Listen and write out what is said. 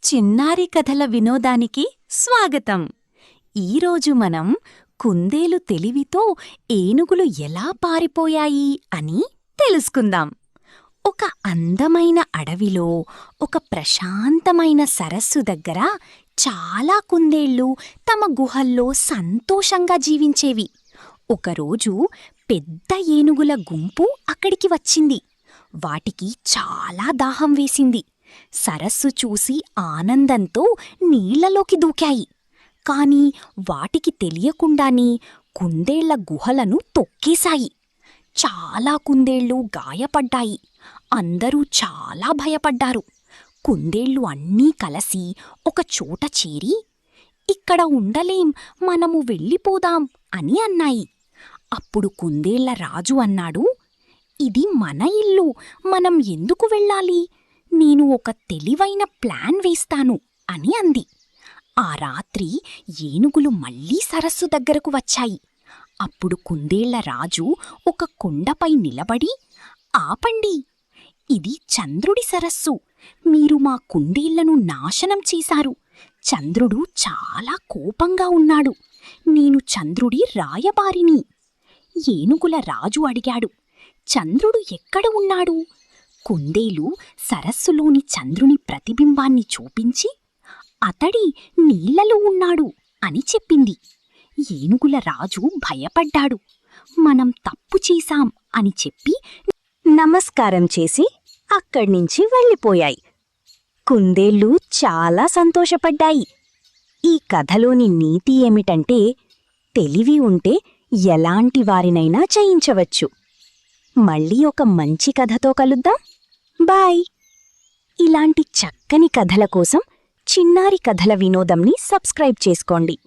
చిన్నారి కథల వినోదానికి స్వాగతం. ఈరోజు మనం కుందేలు తెలివితో ఏనుగులు ఎలా పారిపోయాయి అని తెలుసుకుందాం. ఒక అందమైన అడవిలో ఒక ప్రశాంతమైన సరస్సు దగ్గర చాలా కుందేళ్లు తమ గుహల్లో సంతోషంగా జీవించేవి. ఒకరోజు పెద్ద ఏనుగుల గుంపు అక్కడికి వచ్చింది. వాటికి చాలా దాహం వేసింది. సరస్సు చూసి ఆనందంతో నీళ్లలోకి దూకాయి. కాని వాటికి తెలియకుండానే కుందేళ్ల గుహలను తొక్కేశాయి. చాలా కుందేళ్లు గాయపడ్డాయి. అందరూ చాలా భయపడ్డారు. కుందేళ్లు అన్నీ కలిసి ఒక చోట చేరి, ఇక్కడ ఉండలేం, మనము వెళ్ళిపోదాం అని అన్నాయి. అప్పుడు కుందేళ్ల రాజు అన్నాడు, ఇది మన ఇల్లు, మనం ఎందుకు వెళ్ళాలి? నేను ఒక తెలివైన ప్లాన్ వేస్తాను అని అంది. ఆ రాత్రి ఏనుగులు మళ్లీ సరస్సు దగ్గరకు వచ్చాయి. అప్పుడు కుందేళ్ల రాజు ఒక కొండపై నిలబడి, ఆపండి, ఇది చంద్రుడి సరస్సు. మీరు మా కుందేళ్లను నాశనం చేశారు. చంద్రుడు చాలా కోపంగా ఉన్నాడు. నేను చంద్రుడి రాయబారిని. ఏనుగుల రాజు అడిగాడు, చంద్రుడు ఎక్కడ ఉన్నాడు? కుందేలు సరస్సులోని చంద్రుని ప్రతిబింబాన్ని చూపించి, అతడి నీళ్లలో ఉన్నాడు అని చెప్పింది. ఏనుగుల రాజు భయపడ్డాడు. మనం తప్పు చేశాం అని చెప్పి నమస్కారం చేసి అక్కడ్నించి వెళ్ళిపోయాయి. కుందేళ్లు చాలా సంతోషపడ్డాయి. ఈ కథలోని నీతి ఏమిటంటే, తెలివి ఉంటే ఎలాంటి వారినైనా జయించవచ్చు. మళ్ళీ ఒక మంచి కథతో కలుద్దాం. బాయ్. ఇలాంటి చక్కని కథల కోసం చిన్నారి కథల వినోదంని సబ్స్క్రైబ్ చేసుకోండి.